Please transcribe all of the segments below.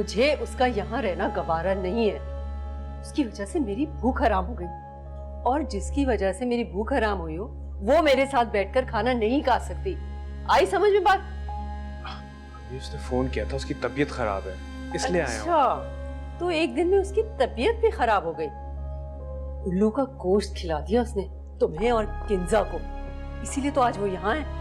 मुझे उसका यहाँ रहना गवारा नहीं है। उसकी वजह से मेरी भूख हराम हो गई, और जिसकी वजह से मेरी भूख हराम हुई हो वो मेरे साथ बैठकर खाना नहीं खा सकती। आई समझ में बात? अभी उसने फोन किया था, उसकी तबीयत खराब है इसलिए आया हूँ। अच्छा, तो एक दिन में उसकी तबीयत भी खराब हो गई। उल्लू का गोश्त खिला दिया उसने तुम्हें और किंजा को, इसीलिए तो आज वो यहाँ है।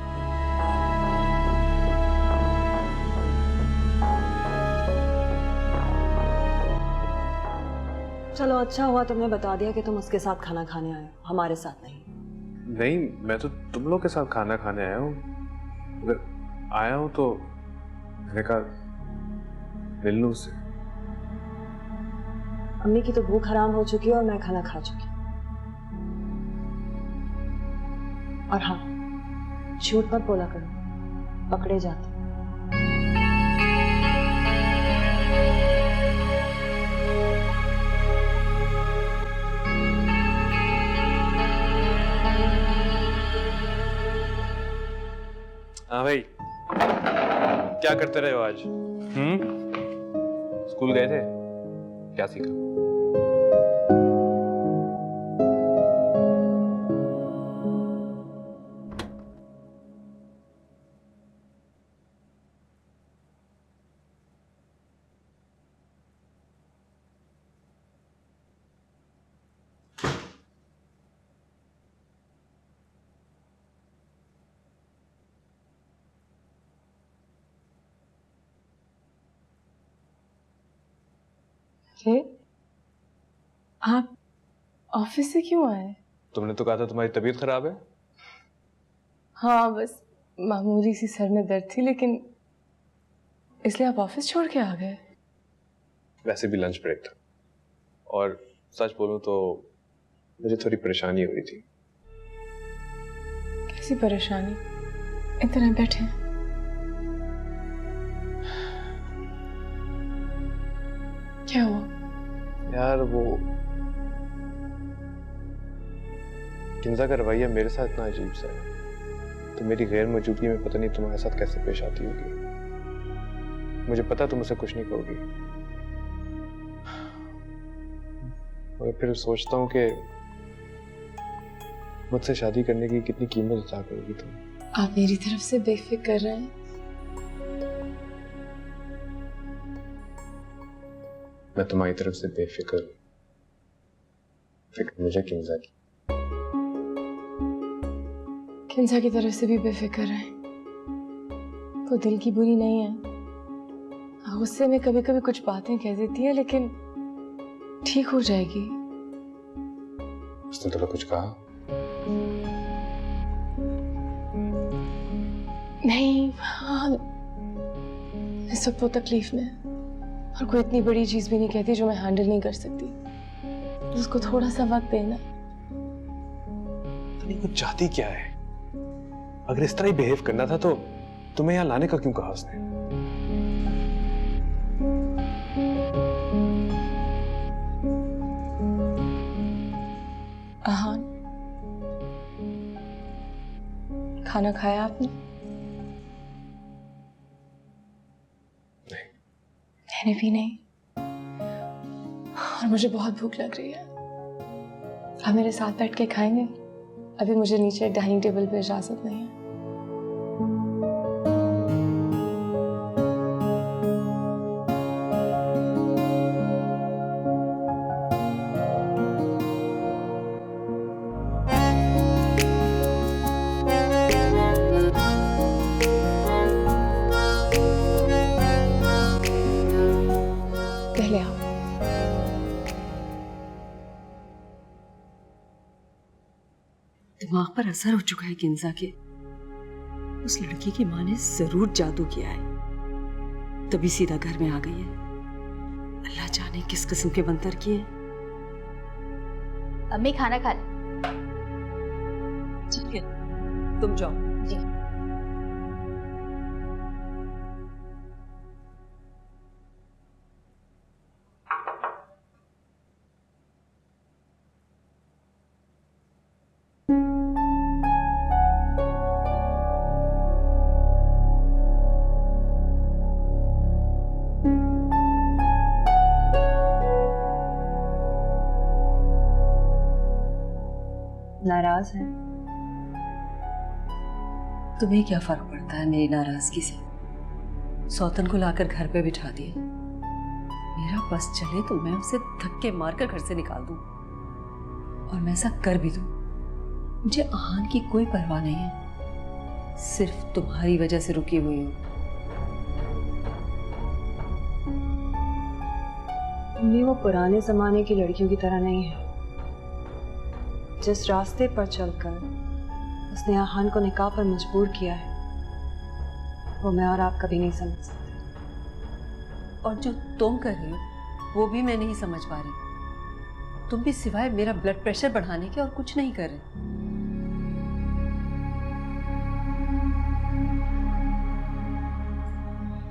चलो अच्छा हुआ तुमने बता दिया कि तुम उसके साथ खाना खाने आए हो, हमारे साथ नहीं। नहीं, मैं तो तुम लोग के साथ खाना खाने आया हूँ। अगर आया हूँ तो मैंने कहा मिल लूं उससे। अम्मी की तो भूख हराम हो चुकी है और मैं खाना खा चुकी हूँ। और हाँ, झूठ मत बोला करो, पकड़े जाते। हाँ भाई, क्या करते रहे हो आज? स्कूल गए थे? क्या सीखा? अरे आप ऑफिस से क्यों आए? तुमने तो कहा था तुम्हारी तबीयत खराब है। हाँ, बस मामूली सी सर में दर्द थी, लेकिन इसलिए आप ऑफिस छोड़ के आ गए? वैसे भी लंच ब्रेक था, और सच बोलूं तो मुझे थोड़ी परेशानी हो रही थी। कैसी परेशानी? इतना बैठे। क्या हुआ? यार वो किंजा का रवैया मेरे साथ इतना अजीब सा है, तो मेरी गैर मौजूदगी में पता नहीं तुम्हारे साथ कैसे पेश आती होगी। मुझे पता तुम उसे कुछ नहीं कहोगी, मगर फिर सोचता हूँ कि मुझसे शादी करने की कितनी कीमत अदा करोगी तुम। आप मेरी तरफ से बेफिक्र रहे हैं। मैं तुम्हारी तरफ से बेफिक्र, फिक्र मुझे किंजा की। किंजा की तरफ से भी बेफिक्र है। वो दिल की बुरी नहीं है, गुस्से में कभी कभी कुछ बातें कह देती है, लेकिन ठीक हो जाएगी। उसने तुम्हें कुछ कहा? नहीं, हाँ, इस वक्त वो तकलीफ में, और कोई इतनी बड़ी चीज भी नहीं कहती जो मैं हैंडल नहीं कर सकती। उसको थोड़ा सा वक्त देना। नहीं, कुछ चाहती क्या है? अगर इस तरह ही बिहेव करना था तो तुम्हें यहाँ लाने का क्यों कहा उसने? आहान, खाना खाया आपने? नहीं। मैंने भी नहीं, और मुझे बहुत भूख लग रही है। आप मेरे साथ बैठ के खाएंगे? अभी मुझे नीचे डाइनिंग टेबल पे इजाजत नहीं है। पहले आओ। दिमाग पर असर हो चुका है किंजा के। उस लड़की की माँ ने जरूर जादू किया है, तभी सीधा घर में आ गई है। अल्लाह जाने किस किस्म के मंतर किए। अम्मी खाना खा ले। ठीक है, तुम जाओ। जी। नाराज हैं। तुम्हें क्या फर्क पड़ता है मेरी नाराजगी से? सौतन को लाकर घर पे बिठा दिया। मेरा बस चले तो मैं उसे धक्के मारकर घर से निकाल दूं, और मैं ऐसा कर भी दूं। मुझे आहान की कोई परवाह नहीं है, सिर्फ तुम्हारी वजह से रुकी हुई हूं। अम्मी, वो पुराने जमाने की लड़कियों की तरह नहीं है। जिस रास्ते पर चलकर उसने आहान को निकाह पर मजबूर किया है, वो मैं और आप कभी नहीं समझ सकते। और जो तुम कर रही हो वो भी मैं नहीं समझ पा रही। तुम भी सिवाय मेरा ब्लड प्रेशर बढ़ाने के और कुछ नहीं कर रहे।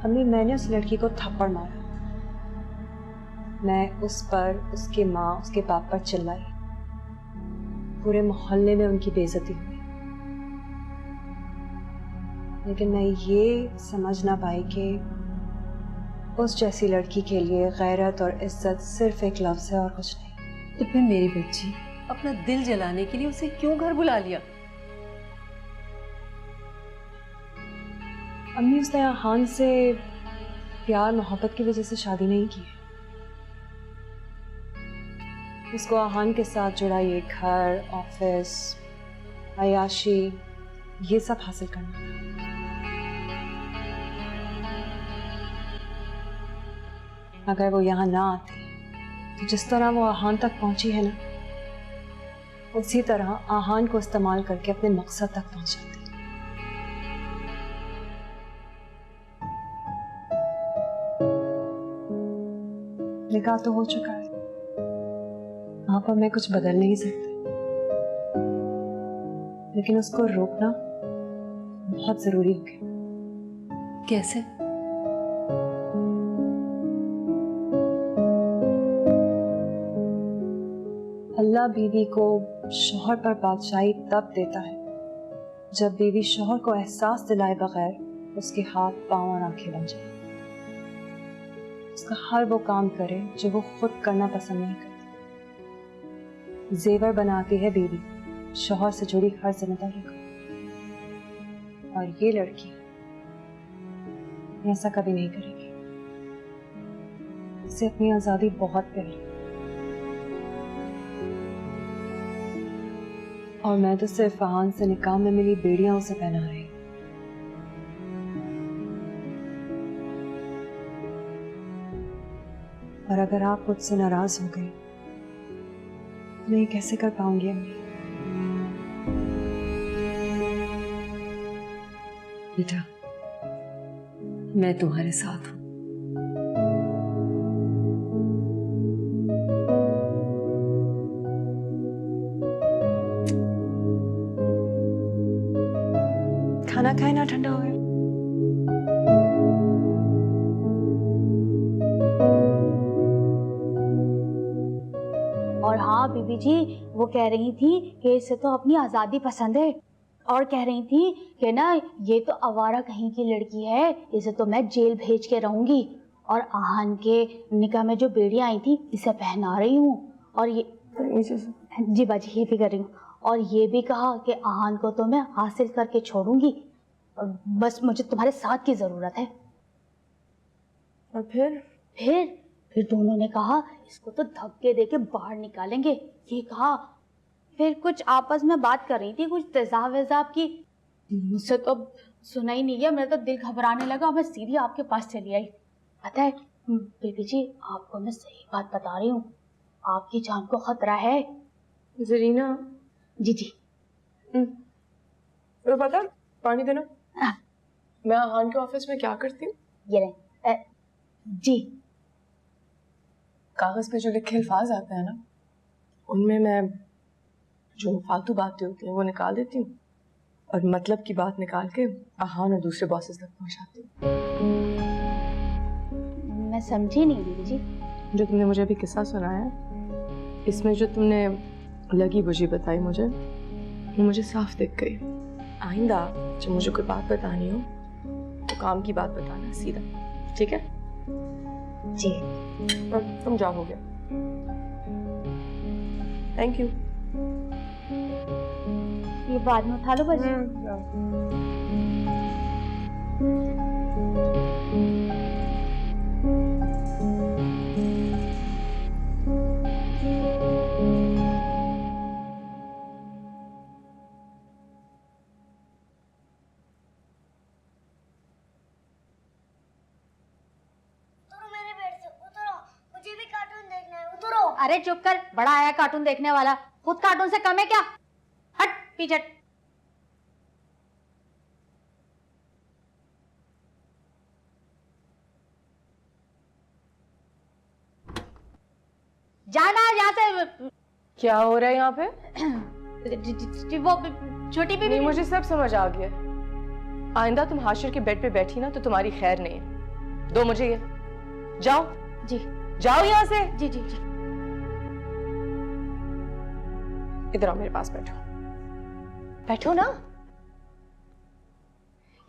अम्मी, मैंने उस लड़की को थप्पड़ मारा। मैं उस पर, उसकी माँ, उसके बाप पर चिल्लाई। पूरे मोहल्ले में उनकी बेइज्जती हुई। लेकिन मैं ये समझ ना पाई कि उस जैसी लड़की के लिए गैरत और इज्जत सिर्फ एक लफ्ज है और कुछ नहीं। तो फिर मेरी बच्ची अपना दिल जलाने के लिए उसे क्यों घर बुला लिया? अम्मी, उसने आहान से प्यार मोहब्बत की वजह से शादी नहीं की है। उसको आहान के साथ जुड़ा ये घर, ऑफिस, अयाशी, ये सब हासिल करना था। अगर वो यहाँ ना आती तो जिस तरह वो आहान तक पहुंची है ना, उसी तरह आहान को इस्तेमाल करके अपने मकसद तक पहुंच जाती। निकाह तो हो चुका है, वहां पर मैं कुछ बदल नहीं सकती, लेकिन उसको रोकना बहुत जरूरी हो गया। कैसे? अल्लाह बीवी को शौहर पर बादशाही तब देता है जब बीवी शौहर को एहसास दिलाए बगैर उसके हाथ, पांव और आंखें बन जाए। उसका हर वो काम करे जो वो खुद करना पसंद नहीं करती। जेवर बनाती है बीवी शौहर से जुड़ी हर जिम्मेदारी को। और ये लड़की ऐसा कभी नहीं करेगी। इसे अपनी आजादी बहुत प्यारी, और मैं तो सिर्फ आहान से निकाह में मिली बेड़ियां उसे पहना रही। और अगर आप मुझसे नाराज हो गए तो मैं ये कैसे कर पाऊंगी अम्मी? बेटा, मैं तुम्हारे साथ हूं। खाना खाए ना, ठंडा हो गया। और हाँ बीबी जी, वो कह रही थी कि इसे तो अपनी आज़ादी पसंद है, और कह रही थी कि ना ये तो आवारा कहीं की लड़की है, इसे तो मैं जेल भेज के रहूंगी। और आहान के निकाह में जो बेड़ियां आई थी इसे पहना रही हूँ। और ये जी बाजी ये भी कर रही हूँ। और ये भी कहा कि आहान को तो मैं हासिल करके छोड़ूंगी, बस मुझे तुम्हारे साथ की ज़रूरत है। और फिर दोनों ने कहा इसको तो धक्के देके बाहर निकालेंगे, ये कहा। फिर कुछ आपस में बात कर रही थी, कुछ तेजाब वेजाब की। मुझसे तो सुना ही नहीं गया, मेरा तो दिल घबराने लगा, मैं सीधी आपके पास चली आई। पता है बेबी जी, आपको मैं सही बात बता रही हूँ, आपकी जान को खतरा है। जरीना। जी जी। तो पता, पानी देना। मैं आहान के ऑफिस में क्या करती हूँ? ये रहे। जी। कागज पे जो लिखे अल्फाज आते हैं ना, उनमें मैं जो फालतू बातें होती हैं वो निकाल देती हूँ, और मतलब की बात निकाल के आहान और दूसरे बॉसेस तक पहुँचाती हूँ। मैं समझी नहीं दीदी जी। जो तुमने मुझे अभी किस्सा सुनाया, इसमें जो तुमने लगी बुझी बताई मुझे, वो मुझे साफ दिख गई। आइंदा जब मुझे कोई बात बतानी हो तो काम की बात बताना सीधा, ठीक है? जी। अब तुम जाओ, हो गया। Thank you. ये बाद में उठा लो बस। मेरे बेड से उतरो, मुझे भी कार्टून देखना है, उतरो। अरे चुप कर, बड़ा आया कार्टून देखने वाला, खुद कार्टून से कम है क्या? हट पीछे हट। जाना यहाँ से। क्या हो रहा है यहाँ पे? वो छोटी बीबी। नहीं, मुझे सब समझ आ गया। आइंदा तुम हाशिर के बेड पे बैठी ना तो तुम्हारी खैर नहीं है। दो मुझे ये। जाओ जी जाओ यहाँ से। जी जी जी। इधर आओ, मेरे पास बैठो। बैठो ना।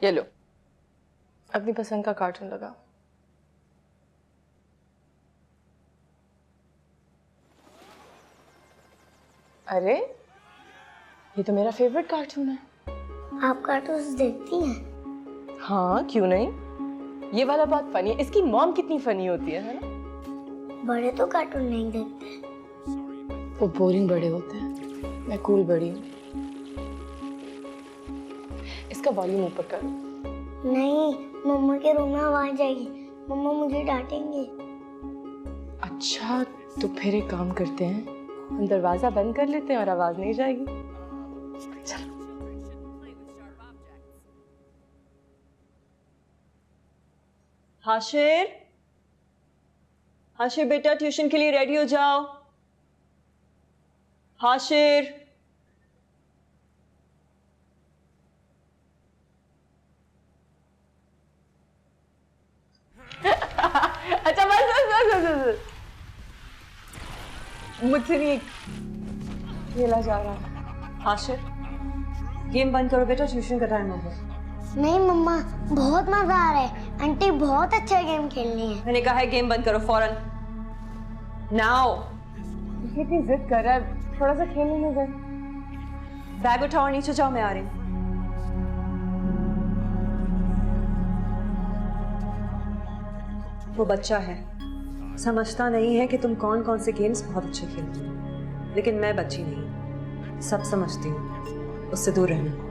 ये लो, अपनी पसंद का कार्टून लगाओ। अरे ये तो मेरा फेवरेट कार्टून है। आप कार्टून देखती हैं? हाँ, क्यों नहीं। ये वाला बहुत फनी है। इसकी मॉम कितनी फनी होती है ना? बड़े तो कार्टून नहीं देखते। वो बोरिंग बड़े होते हैं, मैं कूल बड़ी हूँ। इसका वॉल्यूम ऊपर करो। नहीं, मम्मा के रूम में आवाज जाएगी, मम्मा मुझे डांटेंगे। अच्छा, तो फिर एक काम करते हैं, हम दरवाजा बंद कर लेते हैं और आवाज नहीं जाएगी। चलो। हाशिर, हाशिर बेटा ट्यूशन के लिए रेडी हो जाओ। हाशिर, अच्छा बस। मुझसे नहीं खेला जा रहा। हाशिर, गेम बंद करो बेटा, ट्यूशन का टाइम हो गया। नहीं मम्मा, बहुत मजा आ रहा है, आंटी बहुत अच्छा गेम खेलनी है। मैंने कहा है गेम बंद करो फौरन। नाउ। कितनी जिद कर रहा है, थोड़ा सा खेलने में दे। बैग उठाओ और नीचे जाओ, मैं आ रही हूँ। वो बच्चा है, समझता नहीं है कि तुम कौन कौन से गेम्स बहुत अच्छे खेलती हो, लेकिन मैं बच्ची नहीं, सब समझती हूँ, उससे दूर रहना।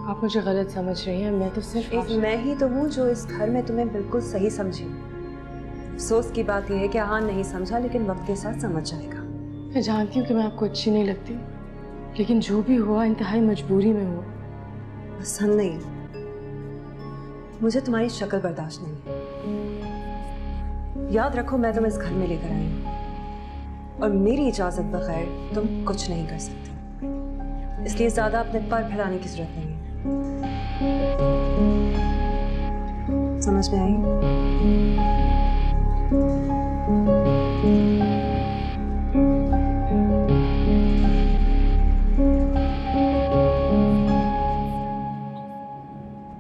आप मुझे गलत समझ रही हैं, मैं तो सिर्फ एक मैं ही तो हूँ जो इस घर में तुम्हें बिल्कुल सही समझी। अफसोस की बात यह है कि हाँ नहीं समझा, लेकिन वक्त के साथ समझ जाएगा। मैं जानती हूँ कि मैं आपको अच्छी नहीं लगती, लेकिन जो भी हुआ इंतहाई मजबूरी में हुआ। पसंद नहीं, मुझे तुम्हारी शक्ल बर्दाश्त नहीं है। याद रखो, मैं तुम्हें इस घर में लेकर आई हूँ और मेरी इजाजत बगैर तुम कुछ नहीं कर सकती, इसलिए ज्यादा अपने पर फैलाने की जरूरत नहीं है। समझ में आई?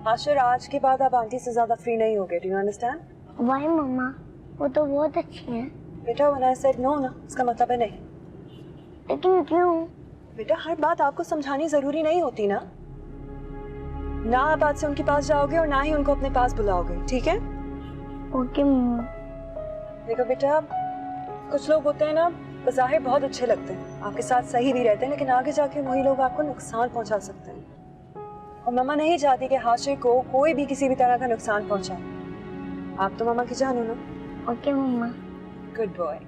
हाशिर, आज के बाद आप आंटी से ज्यादा फ्री नहीं होगे। Do you understand? वाई मम्मा, वो तो बहुत अच्छी है। बेटा व्हेन आई सेड नो ना, इसका मतलब है नहीं। लेकिन क्यों? बेटा हर बात आपको समझानी जरूरी नहीं होती ना। ना आप आज से उनके पास जाओगे और ना ही उनको अपने पास बुलाओगे, ठीक है? ओके मम्मा। देखो बेटा, कुछ लोग होते हैं ना, बज़ाहिर बहुत अच्छे लगते हैं, आपके साथ सही भी रहते हैं, लेकिन आगे जाके वही लोग आपको नुकसान पहुंचा सकते हैं। और मम्मा नहीं चाहती कि हाशिर को कोई भी किसी भी तरह का नुकसान पहुंचाए। आप तो मम्मा की जान हो ना। ओके मम्मा। Good boy.